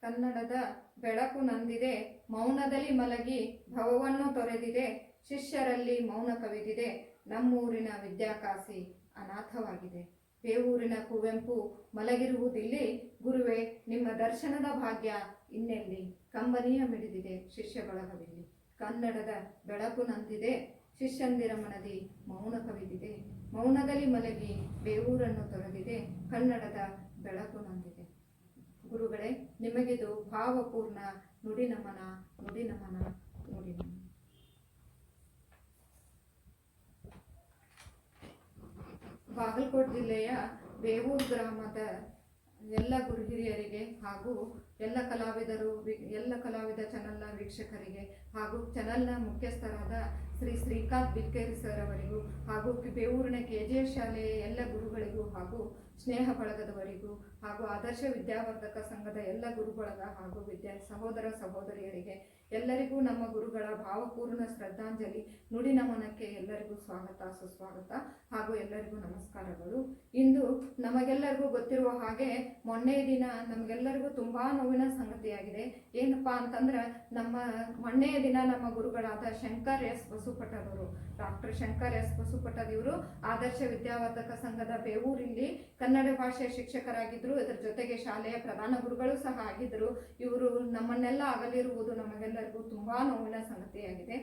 ಕನ್ನಡದ ಬೆಳಕು ನಂದಿದೆ, ಮೌನದಲ್ಲಿ ಮಲಗಿ ಭವವನ್ನು ತೊರೆದಿದೆ, ಶಿಷ್ಯರಲ್ಲಿ ಮೌನ ಕವಿದಿದೆ, ನಮ್ಮೂರಿನ ವಿದ್ಯಾಕಾಸಿ ಅನಾಥವಾಗಿದೆ. ಬೇವೂರಿನ ಕುವೆಂಪು ಮಲಗಿರುವುದಿಲ್ಲಿ, ಗುರುವೇ ನಿಮ್ಮ ದರ್ಶನದ ಭಾಗ್ಯ ಇನ್ನೆಲ್ಲಿ, ಕಂಬನಿಯ ಮಿಡಿದಿದೆ ಶಿಷ್ಯ ಬಳಗವಿಲ್ಲಿ. ಕನ್ನಡದ ಬೆಳಕು ನಂದಿದೆ, ಶಿಷ್ಯಂದಿರ ಮನದಿ ಮೌನ ಕವಿದಿದೆ, ಮೌನದಲ್ಲಿ ಮಲಗಿ ಬೇವೂರನ್ನು ತೊರೆದಿದೆ, ಕನ್ನಡದ ಬೆಳಕು ನಂದಿದೆ. ಗುರುಗಳೇ, ನಿಮಗಿದು ಭಾವಪೂರ್ಣ ನುಡಿ ನಮನ, ನುಡಿ ನಮನ, ನುಡಿ ನಮನ. ಬಾಗಲಕೋಟೆ ಜಿಲ್ಲೆಯ ಬೇವೂರು ಗ್ರಾಮದ ಎಲ್ಲ ಗುರು ಹಿರಿಯರಿಗೆ ಹಾಗೂ ಎಲ್ಲ ಕಲಾವಿದ ಚಾನಲ್ನ ವೀಕ್ಷಕರಿಗೆ ಹಾಗೂ ಚಾನಲ್ನ ಮುಖ್ಯಸ್ಥರಾದ ಶ್ರೀ ಶ್ರೀಕಾಂತ್ ಬಿಕ್ಕೇರಿ ಸರ್ ಅವರಿಗೂ ಹಾಗೂ ಬೇವೂರಿನ KGS ಶಾಲೆಯ ಎಲ್ಲ ಗುರುಗಳಿಗೂ ಹಾಗೂ ಸ್ನೇಹ ಬಳಗದವರಿಗೂ ಹಾಗೂ ಆದರ್ಶ ವಿದ್ಯಾವರ್ಧಕ ಸಂಘದ ಎಲ್ಲ ಗುರುಬಳಗ ಹಾಗೂ ಸಹೋದರ ಸಹೋದರಿಯರಿಗೆ ಎಲ್ಲರಿಗೂ ನಮ್ಮ ಗುರುಗಳ ಭಾವಪೂರ್ಣ ಶ್ರದ್ಧಾಂಜಲಿ ನುಡಿ ನಮನಕ್ಕೆ ಎಲ್ಲರಿಗೂ ಸ್ವಾಗತ ಸುಸ್ವಾಗತ ಹಾಗೂ ಎಲ್ಲರಿಗೂ ನಮಸ್ಕಾರಗಳು. ಇಂದು ನಮಗೆಲ್ಲರಿಗೂ ಗೊತ್ತಿರುವ ಹಾಗೆ ಮೊನ್ನೆ ದಿನ ನಮಗೆಲ್ಲರಿಗೂ ತುಂಬಾ ನೋವಿನ ಸಂಗತಿಯಾಗಿದೆ. ಏನಪ್ಪಾ ಅಂತಂದ್ರೆ ಮೊನ್ನೆಯ ದಿನ ನಮ್ಮ ಗುರುಗಳಾದ ಶಂಕರ್ ಎಸ್ ಬಸುಪಟದವರು, ಡಾಕ್ಟರ್ ಶಂಕರ್ ಎಸ್ ಬಸುಪಟದಿವರು ಆದರ್ಶ ವಿದ್ಯಾವರ್ಧಕ ಸಂಘದ ಬೇವೂರಲ್ಲಿ ಕನ್ನಡ ಭಾಷೆ ಶಿಕ್ಷಕರಾಗಿದ್ದರು. ಇದರ ಜೊತೆಗೆ ಶಾಲೆಯ ಪ್ರಧಾನ ಗುರುಗಳು ಸಹ ಆಗಿದ್ದರು. ಇವರು ನಮ್ಮನ್ನೆಲ್ಲ ಅಗಲಿರುವುದು ನಮಗೆಲ್ಲರಿಗೂ ತುಂಬಾ ನೋವಿನ ಸಂಗತಿಯಾಗಿದೆ.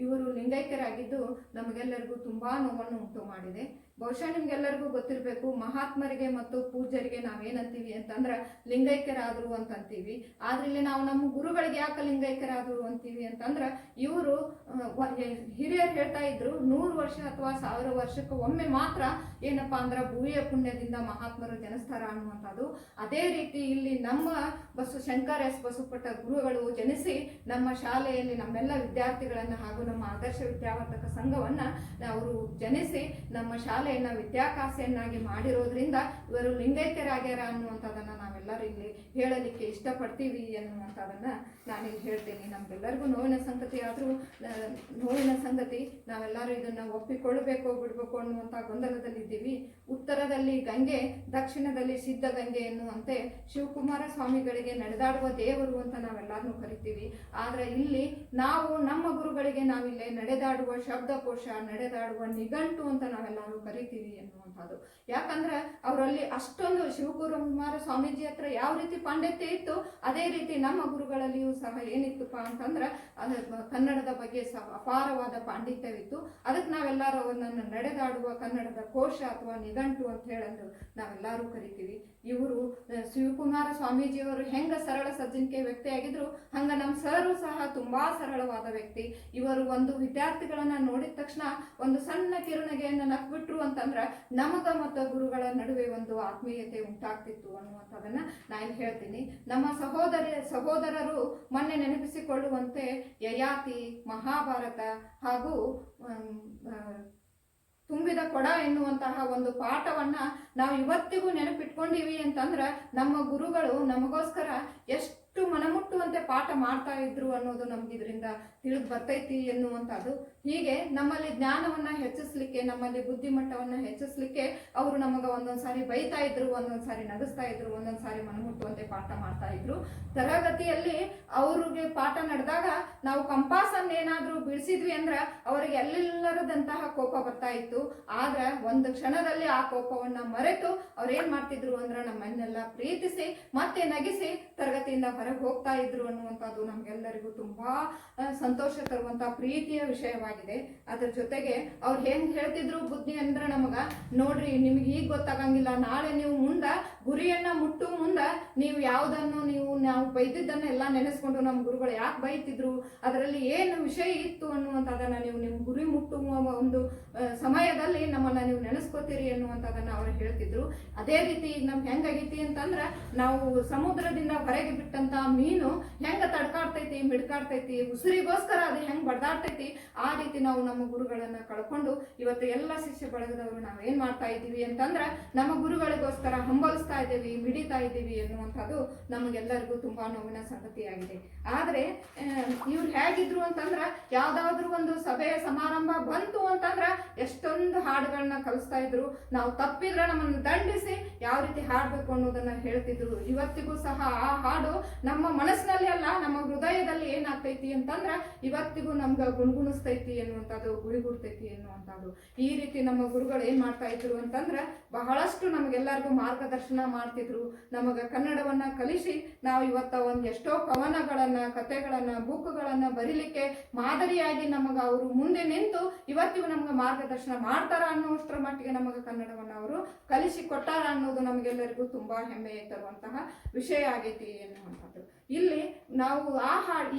ಇವರು ಲಿಂಗೈಕ್ಯರಾಗಿದ್ದು ನಮಗೆಲ್ಲರಿಗೂ ತುಂಬಾ ನೋವನ್ನು ಉಂಟು ಮಾಡಿದೆ. ಬಹುಶಃ ನಿಮ್ಗೆಲ್ಲರಿಗೂ ಗೊತ್ತಿರಬೇಕು, ಮಹಾತ್ಮರಿಗೆ ಮತ್ತು ಪೂಜ್ಯರಿಗೆ ನಾವೇನಂತೀವಿ ಅಂತಂದ್ರೆ ಲಿಂಗೈಕ್ಯರಾದ್ರು ಅಂತಂತೀವಿ. ಆದ್ರೆ ಇಲ್ಲಿ ನಾವು ನಮ್ಮ ಗುರುಗಳಿಗೆ ಯಾಕೆ ಲಿಂಗೈಕ್ಯರಾದ್ರು ಅಂತೀವಿ ಅಂತಂದ್ರೆ ಇವರು ಹಿರಿಯರು ಹೇಳ್ತಾ ಇದ್ರು 100 ವರ್ಷ ಅಥವಾ 1000 ವರ್ಷಕ್ಕೆ ಒಮ್ಮೆ ಮಾತ್ರ ಏನಪ್ಪಾ ಅಂದ್ರೆ ಭೂಮಿಯ ಪುಣ್ಯದಿಂದ ಮಹಾತ್ಮರು ಜನಿಸ್ತಾರ ಅನ್ನುವಂಥದ್ದು. ಅದೇ ರೀತಿ ಇಲ್ಲಿ ನಮ್ಮ ಶಂಕರ್ ಎಸ್ ಬಸುಪಟ ಗುರುಗಳು ಜನಿಸಿ ನಮ್ಮ ಶಾಲೆಯಲ್ಲಿ ನಮ್ಮೆಲ್ಲ ವಿದ್ಯಾರ್ಥಿಗಳನ್ನ ಹಾಗೂ ನಮ್ಮ ಆದರ್ಶ ವಿದ್ಯಾವರ್ಧಕ ಸಂಘವನ್ನ ಅವರು ಜನಿಸಿ ನಮ್ಮ ಶಾಲೆಯನ್ನ ವಿದ್ಯಾಕಾಸೆಯನ್ನಾಗಿ ಮಾಡಿರೋದ್ರಿಂದ ಇವರು ಲಿಂಗೈಕ್ಯರಾಗ್ಯಾರ ಅನ್ನುವಂಥದ್ದನ್ನ ನಾವೆಲ್ಲರೂ ಇಲ್ಲಿ ಹೇಳಲಿಕ್ಕೆ ಇಷ್ಟಪಡ್ತೀವಿ ಅನ್ನುವಂಥದ್ದನ್ನ ನಾನಿಲ್ಲಿ ಹೇಳ್ತೇನೆ. ನಮ್ಗೆಲ್ಲರಿಗೂ ನೋವಿನ ಸಂಗತಿ ಆದ್ರೂ ನೋವಿನ ಸಂಗತಿ, ನಾವೆಲ್ಲರೂ ಇದನ್ನ ಒಪ್ಪಿಕೊಳ್ಳಬೇಕು ಬಿಡ್ಬೇಕು ಅನ್ನುವಂಥ ಗೊಂದಲದಲ್ಲಿದ್ದೀವಿ. ಉತ್ತರದಲ್ಲಿ ಗಂಗೆ, ದಕ್ಷಿಣದಲ್ಲಿ ಸಿದ್ಧಗಂಗೆ ಎನ್ನುವಂತೆ ಶಿವಕುಮಾರ ಸ್ವಾಮಿಗಳಿಗೆ ನಡೆದಾಡುವ ದೇವರು ಅಂತ ನಾವೆಲ್ಲರನ್ನೂ ಕರಿತೀವಿ. ಆದ್ರೆ ಇಲ್ಲಿ ನಾವು ನಮ್ಮ ಗುರುಗಳಿಗೆ ನಾವಿಲ್ಲಿ ನಡೆದಾಡುವ ಶಬ್ದಕೋಶ, ನಡೆದಾಡುವ ನಿಘಂಟು ಅಂತ ನಾವೆಲ್ಲರೂ ಕರಿತೀವಿ ಎನ್ನುವಂಥದ್ದು. ಯಾಕಂದ್ರೆ ಅವರಲ್ಲಿ ಅಷ್ಟೊಂದು ಶಿವಕುಮಾರ ಸ್ವಾಮೀಜಿ ಹತ್ರ ಯಾವ ರೀತಿ ಪಾಂಡಿತ್ಯ ಇತ್ತು, ಅದೇ ರೀತಿ ನಮ್ಮ ಗುರುಗಳಲ್ಲಿಯೂ ಸಹ ಏನಿತ್ತಪ್ಪ ಅಂತಂದ್ರೆ ಕನ್ನಡದ ಬಗ್ಗೆ ಅಪಾರವಾದ ಪಾಂಡಿತ್ಯವಿತ್ತು. ಅದಕ್ಕೆ ನಾವೆಲ್ಲರೂ ಅವನನ್ನು ನಡೆದಾಡುವ ಕನ್ನಡದ ಕೋಶ ಅಥವಾ ನಿಘಂಟು ಅಂತ ಹೇಳಂದು ನಾವೆಲ್ಲರೂ ಕರಿತೀವಿ. ಇವರು ಶಿವಕುಮಾರ ಸ್ವಾಮೀಜಿಯವರು ಹೆಂಗ ಸರಳ ಸಜ್ಜನಿಕೆ ವ್ಯಕ್ತಿ ಆಗಿದ್ರು ಹಂಗ ನಮ್ಮ ಸರು ಸಹ ತುಂಬಾ ಸರಳವಾದ ವ್ಯಕ್ತಿ. ಇವರು ಒಂದು ವಿದ್ಯಾರ್ಥಿಗಳನ್ನ ನೋಡಿದ ತಕ್ಷಣ ಒಂದು ಸಣ್ಣ ಕಿರುನಗೆಯನ್ನು ನಕ್ಬಿಟ್ರು ಅಂತಂದ್ರ ನಮಗ ಮತ್ತು ಗುರುಗಳ ನಡುವೆ ಒಂದು ಆತ್ಮೀಯತೆ ಉಂಟಾಗ್ತಿತ್ತು ಅನ್ನುವಂಥದ್ದನ್ನ ನಾನು ಹೇಳ್ತೀನಿ. ನಮ್ಮ ಸಹೋದರರು ಮೊನ್ನೆ ನೆನಪಿಸಿಕೊಳ್ಳುವಂತೆ ಯಯಾತಿ, ಮಹಾಭಾರತ ಹಾಗೂ ತುಂಬಿದ ಕೊಡ ಎನ್ನುವಂತಹ ಒಂದು ಪಾಠವನ್ನ ನಾವು ಇವತ್ತಿಗೂ ನೆನಪಿಟ್ಕೊಂಡಿವಿ ಅಂತಂದ್ರ ನಮ್ಮ ಗುರುಗಳು ನಮಗೋಸ್ಕರ ಎಷ್ಟು ಮನಮುಟ್ಟುವಂತೆ ಪಾಠ ಮಾಡ್ತಾ ಇದ್ರು ಅನ್ನೋದು ನಮ್ಗೆ ಇದರಿಂದ ತಿಳಿದು ಬರ್ತೈತಿ ಎನ್ನುವಂಥದ್ದು. ಹೀಗೆ ನಮ್ಮಲ್ಲಿ ಜ್ಞಾನವನ್ನ ಹೆಚ್ಚಿಸ್ಲಿಕ್ಕೆ, ನಮ್ಮಲ್ಲಿ ಬುದ್ಧಿಮಟ್ಟವನ್ನ ಹೆಚ್ಚಿಸ್ಲಿಕ್ಕೆ ಅವರು ನಮಗ ಒಂದೊಂದ್ಸಾರಿ ಬೈತಾ ಇದ್ರು, ಒಂದೊಂದ್ಸಾರಿ ನಗಿಸ್ತಾ ಇದ್ರು, ಒಂದೊಂದ್ಸಾರಿ ಮನಮುಟ್ಟುವಂತೆ ಪಾಠ ಮಾಡ್ತಾ ಇದ್ರು. ತರಗತಿಯಲ್ಲಿ ಅವ್ರಿಗೆ ಪಾಠ ನಡೆದಾಗ ನಾವು ಕಂಪಾಸನ್ನ ಏನಾದ್ರೂ ಬಿಡಿಸಿದ್ವಿ ಅಂದ್ರ ಅವರಿಗೆ ಎಲ್ಲಿಲ್ಲರದಂತಹ ಕೋಪ ಬರ್ತಾ ಇತ್ತು. ಆದ್ರೆ ಒಂದು ಕ್ಷಣದಲ್ಲಿ ಆ ಕೋಪವನ್ನ ಮರೆತು ಅವ್ರೇನ್ ಮಾಡ್ತಿದ್ರು ಅಂದ್ರ ನಮ್ಮನ್ನೆಲ್ಲ ಪ್ರೀತಿಸಿ ಮತ್ತೆ ನಗಿಸಿ ತರಗತಿಯಿಂದ ಹೊರಗೆ ಹೋಗ್ತಾ ಇದ್ರು ಅನ್ನುವಂಥದ್ದು ನಮ್ಗೆಲ್ಲರಿಗೂ ತುಂಬಾ ಸಂತೋಷ ತರುವಂತ ಪ್ರೀತಿಯ ವಿಷಯವಾಗಿದೆ. ಅದ್ರ ಜೊತೆಗೆ ಅವ್ರು ಹೆಂಗ್ ಹೇಳ್ತಿದ್ರು ಬುದ್ಧಿ ಅಂದ್ರ ನಮಗ, ನೋಡ್ರಿ ನಿಮ್ಗೆ ಈಗ ಗೊತ್ತಾಗಂಗಿಲ್ಲ, ನಾಳೆ ನೀವು ಮುಂದ ಗುರಿಯನ್ನ ಮುಟ್ಟು ಮುಂದ ನೀವು ಯಾವ್ದನ್ನು ನಾವು ಬೈದಿದ್ದನ್ನ ಎಲ್ಲ ನೆನೆಸ್ಕೊಂಡು ನಮ್ಮ ಗುರುಗಳು ಯಾಕೆ ಬೈತಿದ್ರು, ಅದರಲ್ಲಿ ಏನು ವಿಷಯ ಇತ್ತು ಅನ್ನುವಂಥದ್ದನ್ನ ನೀವು ನಿಮ್ ಗುರಿ ಮುಟ್ಟುವ ಒಂದು ಸಮಯದಲ್ಲಿ ನಮ್ಮನ್ನ ನೀವು ನೆನೆಸ್ಕೋತೀರಿ ಅನ್ನುವಂಥದ್ದನ್ನ ಅವ್ರು ಹೇಳ್ತಿದ್ರು. ಅದೇ ರೀತಿ ಈಗ ನಮ್ಗೆ ಹೆಂಗಾಗೈತಿ ಅಂತಂದ್ರ ನಾವು ಸಮುದ್ರದಿಂದ ಹೊರಗೆ ಬಿಟ್ಟಂತ ಮೀನು ಹೆಂಗ ತಡ್ಕಾಡ್ತೈತಿ, ಮಿಡ್ಕಾಡ್ತೈತಿ, ಉಸಿರಿಗೋಸ್ಕರ ಅದು ಹೆಂಗ್ ಬಡ್ದಾಡ್ತೈತಿ, ಆ ರೀತಿ ನಾವು ನಮ್ಮ ಗುರುಗಳನ್ನ ಕಳ್ಕೊಂಡು ಇವತ್ತು ಎಲ್ಲ ಶಿಷ್ಯ ಬಳಗದವರು ನಾವೇನ್ ಮಾಡ್ತಾ ಇದ್ದೀವಿ ಅಂತಂದ್ರ ನಮ್ಮ ಗುರುಗಳಿಗೋಸ್ಕರ ಹಂಬಲಿಸ್ತಾ ಇದ್ದೀವಿ, ಮಿಡಿತಾ ಇದ್ದೀವಿ ಎನ್ನುವಂಥದ್ದು ನಮಗೆಲ್ಲರಿಗೂ ತುಂಬಾ ನೋವಿನ ಸಂಗತಿಯಾಗಿದೆ. ಆದ್ರೆ ಇವ್ರು ಹೇಗಿದ್ರು ಅಂತಂದ್ರ ಯಾವ್ದಾದ್ರು ಒಂದು ಸಭೆ ಸಮಾರಂಭ ಬಂತು ಅಂತಂದ್ರ ಎಷ್ಟೊಂದು ಹಾಡುಗಳನ್ನ ಕಲಿಸ್ತಾ ಇದ್ರು. ನಾವು ತಪ್ಪಿದ್ರೆ ನಮ್ಮನ್ನು ದಂಡಿಸಿ ಯಾವ ರೀತಿ ಹಾಡ್ಬೇಕು ಅನ್ನೋದನ್ನ ಹೇಳ್ತಿದ್ರು. ಇವತ್ತಿಗೂ ಸಹ ಆ ಹಾಡು ನಮ್ಮ ಮನಸ್ಸಿನಲ್ಲಿ ಅಲ್ಲ, ನಮ್ಮ ಹೃದಯದಲ್ಲಿ ಏನಾಗ್ತೈತಿ ಅಂತಂದ್ರೆ ಇವತ್ತಿಗೂ ನಮ್ಗೆ ಗುಣಗುಣಿಸ್ತೈತಿ ಎನ್ನುವಂಥದ್ದು, ಗುರಿಗುಡ್ತೈತಿ ಎನ್ನುವಂಥದ್ದು. ಈ ರೀತಿ ನಮ್ಮ ಗುರುಗಳು ಏನ್ ಮಾಡ್ತಾ ಇದ್ರು ಅಂತಂದ್ರೆ ಬಹಳಷ್ಟು ನಮಗೆಲ್ಲರಿಗೂ ಮಾರ್ಗದರ್ಶನ ಮಾಡ್ತಿದ್ರು. ನಮಗೆ ಕನ್ನಡವನ್ನ ಕಲಿಸಿ ನಾವು ಇವತ್ತ ಒಂದು ಎಷ್ಟೋ ಕವನಗಳನ್ನ, ಕಥೆಗಳನ್ನ, ಬುಕ್ಗಳನ್ನ ಬರೀಲಿಕ್ಕೆ ಮಾದರಿಯಾಗಿ ನಮಗೆ ಅವರು ಮುಂದೆ ನಿಂತು ಇವತ್ತಿಗೂ ನಮ್ಗೆ ಮಾರ್ಗದರ್ಶನ ಮಾಡ್ತಾರ ಅನ್ನೋಷ್ಟರ ಮಟ್ಟಿಗೆ ನಮಗೆ ಕನ್ನಡವನ್ನ ಅವರು ಕಲಿಸಿ ಕೊಟ್ಟಾರ ಅನ್ನೋದು ನಮಗೆಲ್ಲರಿಗೂ ತುಂಬಾ ಹೆಮ್ಮೆ ತರುವಂತಹ ವಿಷಯ ಆಗೈತಿ ಎನ್ನುವಂಥದ್ದು. ಇಲ್ಲಿ ನಾವು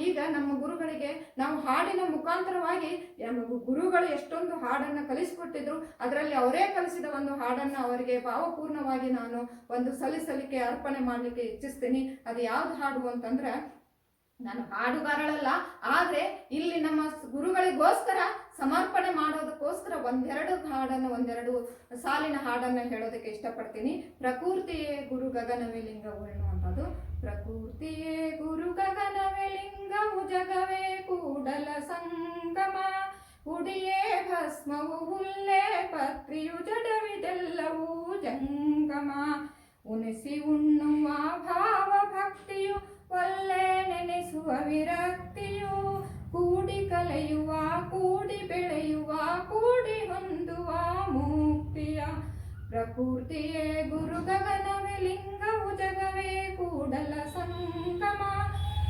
ಈಗ ನಮ್ಮ ಗುರುಗಳಿಗೆ ನಾವು ಹಾಡಿನ ಮುಖಾಂತರವಾಗಿ ಗುರುಗಳು ಎಷ್ಟೊಂದು ಹಾಡನ್ನ ಕಲಿಸಿಕೊಟ್ಟಿದ್ರು. ಅದರಲ್ಲಿ ಅವರೇ ಕಲಿಸಿದ ಒಂದು ಹಾಡನ್ನ ಅವರಿಗೆ ಭಾವಪೂರ್ಣವಾಗಿ ನಾನು ಒಂದು ಸಲ್ಲಿಸಲಿಕ್ಕೆ ಅರ್ಪಣೆ ಮಾಡ್ಲಿಕ್ಕೆ ಇಚ್ಛಿಸ್ತೀನಿ. ಅದು ಯಾವ್ದು ಹಾಡು ಅಂತಂದ್ರೆ, ನಾನು ಹಾಡುಗಾರಳಲ್ಲ, ಆದ್ರೆ ಇಲ್ಲಿ ನಮ್ಮ ಗುರುಗಳಿಗೋಸ್ಕರ ಸಮರ್ಪಣೆ ಮಾಡೋದಕ್ಕೋಸ್ಕರ ಒಂದೆರಡು ಸಾಲಿನ ಹಾಡನ್ನ ಹೇಳೋದಕ್ಕೆ ಇಷ್ಟಪಡ್ತೀನಿ. ಪ್ರಕೃತಿಯೇ ಗುರು ಗಗನವೇ ಲಿಂಗವು ಎನ್ನುವಂಥದ್ದು. ಪ್ರಕೃತಿಯೇ ಗುರು ಗಗನವೇ ಲಿಂಗವು ಜಗವೇ ಕೂಡಲ ಸಂಗಮ, ಹುಡಿಯೇ ಭಸ್ಮವು ಹುಲ್ಲೆ ಪತ್ರಿಯು ಜಡವಿದೆಲ್ಲವೂ ಜಂಗಮ, ಉಣಿಸಿ ಉಣ್ಣುವ ಭಾವ ಭಕ್ತಿಯು ಒಲ್ಲೆ ನೆನೆಸುವ ವಿರಕ್ತಿಯು, ಕೂಡಿ ಕಲೆಯುವ ಕೂಡಿ ಬೆಳೆಯುವ ಕೂಡಿ ಹೊಂದುವ ಮುಕ್ತಿಯ. ಪ್ರಕೃತಿಯೇ ಗುರು ಗಗನವೇ ಲಿಂಗವು ಜಗವೇ ಕೂಡಲ ಸಂಗಮ,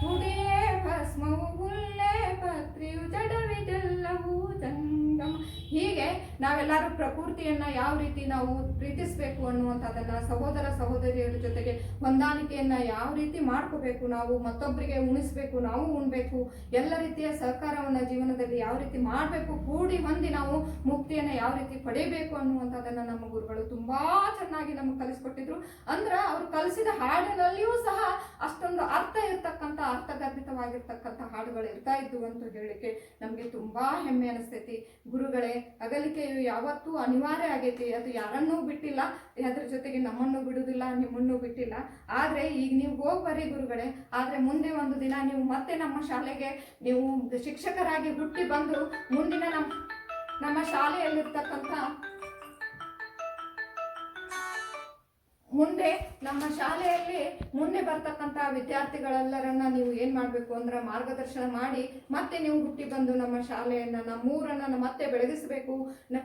ಹುಡಿಯೇ ಭಸ್ಮವು ಹುಲ್ಲೆ ಪತ್ರಿಯು ಜಡವಿದೆಲ್ಲವೂ ಜಂಗಮ. ಹೀಗೆ ನಾವೆಲ್ಲರೂ ಪ್ರಕೃತಿಯನ್ನ ಯಾವ ರೀತಿ ನಾವು ಪ್ರೀತಿಸಬೇಕು ಅನ್ನುವಂಥದ್ದನ್ನ, ಸಹೋದರ ಸಹೋದರಿಯರ ಜೊತೆಗೆ ಹೊಂದಾಣಿಕೆಯನ್ನ ಯಾವ ರೀತಿ ಮಾಡ್ಕೋಬೇಕು, ನಾವು ಮತ್ತೊಬ್ಬರಿಗೆ ಉಣಿಸ್ಬೇಕು, ನಾವು ಉಣ್ಬೇಕು, ಎಲ್ಲ ರೀತಿಯ ಸಹಕಾರವನ್ನ ಜೀವನದಲ್ಲಿ ಯಾವ ರೀತಿ ಮಾಡಬೇಕು, ಕೂಡಿ ಹೊಂದಿ ನಾವು ಮುಕ್ತಿಯನ್ನ ಯಾವ ರೀತಿ ಪಡೆಯಬೇಕು ಅನ್ನುವಂಥದ್ದನ್ನ ನಮ್ಮ ಗುರುಗಳು ತುಂಬಾ ಚೆನ್ನಾಗಿ ನಮಗೆ ಕಲಿಸ್ಕೊಟ್ಟಿದ್ರು. ಅಂದ್ರ ಅವ್ರು ಕಲಿಸಿದ ಹಾಡಿನಲ್ಲಿಯೂ ಸಹ ಅಷ್ಟೊಂದು ಅರ್ಥ ಇರ್ತಕ್ಕಂಥ, ಅರ್ಥಗರ್ಭಿತವಾಗಿರ್ತಕ್ಕಂಥ ಹಾಡುಗಳು ಇರ್ತಾ ಇದ್ವು ಅಂತ ಹೇಳಲಿಕ್ಕೆ ನಮಗೆ ತುಂಬಾ ಹೆಮ್ಮೆ ಅನಿಸ್ತೈತಿ. ಗುರುಗಳೇ ಅಗಲಿಕೆಯು ಯಾವತ್ತೂ ಅನಿವಾರ್ಯ ಆಗೈತಿ. ಅದು ಯಾರನ್ನೂ ಬಿಟ್ಟಿಲ್ಲ, ಅದ್ರ ಜೊತೆಗೆ ನಮ್ಮನ್ನು ಬಿಡುವುದಿಲ್ಲ, ನಿಮ್ಮನ್ನು ಬಿಟ್ಟಿಲ್ಲ. ಆದ್ರೆ ಈಗ ನೀವು ಹೋಗ್ಬರಿ ಗುರುಗಳೇ, ಆದ್ರೆ ಮುಂದೆ ಒಂದು ದಿನ ನೀವು ಮತ್ತೆ ನಮ್ಮ ಶಾಲೆಗೆ ನೀವು ಶಿಕ್ಷಕರಾಗಿ ಹುಟ್ಟಿ ಬಂದು ಮುಂದಿನ ನಮ್ಮ ಶಾಲೆಯಲ್ಲಿರ್ತಕ್ಕಂಥ ನಮ್ಮ ಶಾಲೆಯಲ್ಲಿ ಮುಂದೆ ಬರ್ತಕ್ಕಂಥ ವಿದ್ಯಾರ್ಥಿಗಳೆಲ್ಲರನ್ನ ನೀವು ಏನ್ ಮಾಡ್ಬೇಕು ಅಂದ್ರೆ ಮಾರ್ಗದರ್ಶನ ಮಾಡಿ ಮತ್ತೆ ನೀವು ಹುಟ್ಟಿ ಬಂದು ನಮ್ಮ ಶಾಲೆಯನ್ನ, ನಮ್ಮೂರನ್ನ ಮತ್ತೆ ಬೆಳಗಿಸಬೇಕು.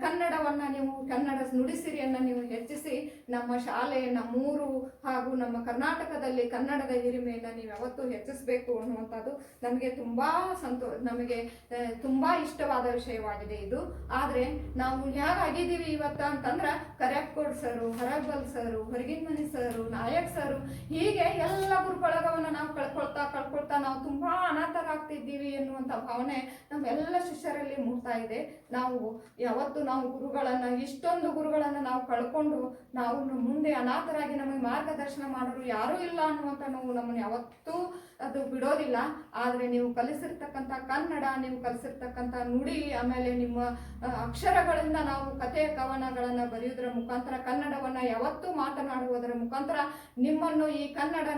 ಕನ್ನಡವನ್ನ ನೀವು, ಕನ್ನಡ ನುಡಿಸಿರಿಯನ್ನ ನೀವು ಹೆಚ್ಚಿಸಿ ನಮ್ಮ ಶಾಲೆ, ನಮ್ಮೂರು ಹಾಗೂ ನಮ್ಮ ಕರ್ನಾಟಕದಲ್ಲಿ ಕನ್ನಡದ ಹಿರಿಮೆಯನ್ನ ನೀವು ಯಾವತ್ತೂ ಹೆಚ್ಚಿಸಬೇಕು ಅನ್ನುವಂಥದ್ದು ನಮಗೆ ನಮಗೆ ತುಂಬಾ ಇಷ್ಟವಾದ ವಿಷಯವಾಗಿದೆ ಇದು. ಆದ್ರೆ ನಾವು ಹೇಗಾಗಿದ್ದೀವಿ ಇವತ್ತ ಅಂತಂದ್ರ ಕರ್ಯಾಕೋಡ್ ಸರು, ಹರಬಲ್ ಸರು, ಹೊರಗಿನ ಮನಿ ಸರು, ನಾಯಕ್ ಸರು, ಹೀಗೆ ಎಲ್ಲ ಗುರುಬಳಗವನ್ನ ನಾವು ಕಳ್ಕೊಳ್ತಾ ನಾವು ತುಂಬಾ ಅನಾಥರಾಗ್ತಿದ್ದೀವಿ ಎನ್ನುವಂತ ಭಾವನೆ ನಮ್ಮೆಲ್ಲ ಶಿಷ್ಯರಲ್ಲಿ ಮೂಡ್ತಾ ಇದೆ. ನಾವು ಯಾವತ್ತು ನಾವು ಗುರುಗಳನ್ನ, ಇಷ್ಟೊಂದು ಗುರುಗಳನ್ನ ನಾವು ಕಳ್ಕೊಂಡು ನಾವು ಮುಂದೆ ಅನಾಥರಾಗಿ ನಮಗೆ ಮಾರ್ಗದರ್ಶನ ಮಾಡೋರು ಯಾರೂ ಇಲ್ಲ ಅನ್ನುವಂತ ನಾವು ನಮ್ಮನ್ನು ಯಾವತ್ತೂ ಅದು ಬಿಡೋದಿಲ್ಲ. ಆದ್ರೆ ನೀವು ಕಲಿಸಿರ್ತಕ್ಕಂಥ ಕನ್ನಡ, ನೀವು ಕಲಿಸಿರ್ತಕ್ಕಂಥ ನುಡಿ, ಆಮೇಲೆ ನಿಮ್ಮ ಅಕ್ಷರಗಳಿಂದ ನಾವು ಕಥೆ ಕವನಗಳನ್ನ ಬರೆಯುವುದರ ಮುಖಾಂತರ, ಕನ್ನಡವನ್ನ ಯಾವತ್ತೂ ಮಾತನಾಡುವುದರ ಮುಖಾಂತರ ನಿಮ್ಮನ್ನು ಈ ಕನ್ನಡ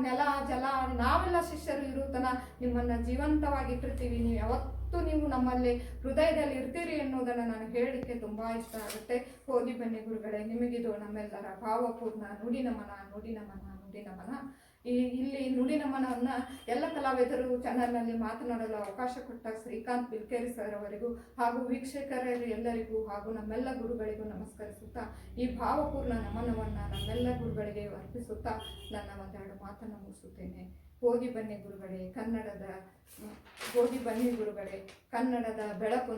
ನೆಲ ಜಲ ನಾವೆಲ್ಲ ಶಿಷ್ಯರು ಇರುತ್ತನ ನಿಮ್ಮನ್ನ ಜೀವಂತವಾಗಿ ಇಟ್ಟಿರ್ತೀವಿ. ನೀವು ಯಾವತ್ತೂ ನೀವು ನಮ್ಮಲ್ಲಿ ಹೃದಯದಲ್ಲಿ ಇರ್ತೀರಿ ಎನ್ನುವುದನ್ನು ನಾನು ಹೇಳಲಿಕ್ಕೆ ತುಂಬಾ ಇಷ್ಟ ಆಗುತ್ತೆ. ಹೋಗಿ ಬನ್ನಿ ಗುರುಗಳೇ, ನಿಮಗಿದು ನಮ್ಮೆಲ್ಲರ ಭಾವಪೂರ್ಣ ನುಡಿ ನಮನ. ಇಲ್ಲಿ ನುಡಿ ನಮನವನ್ನ ಎಲ್ಲ ಕಲಾವಿದರು ಚಾನಲ್ನಲ್ಲಿ ಮಾತನಾಡಲು ಅವಕಾಶ ಕೊಟ್ಟ ಶ್ರೀಕಾಂತ್ ಬಿಲ್ಕೇರಿ ಸರ್ ಅವರಿಗೂ ಹಾಗೂ ವೀಕ್ಷಕರು ಎಲ್ಲರಿಗೂ ಹಾಗೂ ನಮ್ಮೆಲ್ಲ ಗುರುಗಳಿಗೂ ನಮಸ್ಕರಿಸುತ್ತಾ ಈ ಭಾವಪೂರ್ಣ ನಮನವನ್ನ ನಮ್ಮೆಲ್ಲ ಗುರುಗಳಿಗೆ ಅರ್ಪಿಸುತ್ತಾ ನನ್ನ ಒಂದೆರಡು ಮಾತನ್ನು ಮುಗಿಸುತ್ತೇನೆ. ಹೋಗಿ ಬನ್ನಿ ಗುರುಗಳೇ, ಕನ್ನಡದ ಬೆಳಕು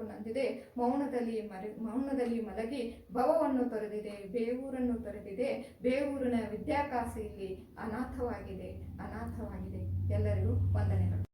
ನಂದಿದೆ, ಮೌನದಲ್ಲಿ ಮಲಗಿ ಭವವನ್ನು ತೊರೆದಿದೆ, ಬೇವೂರನ್ನು ತೊರೆದಿದೆ, ಬೇವೂರಿನ ವಿದ್ಯಾಕಾಸಿ ಇಲ್ಲಿ ಅನಾಥವಾಗಿದೆ. ಎಲ್ಲರಿಗೂ ವಂದನೆಗಳು.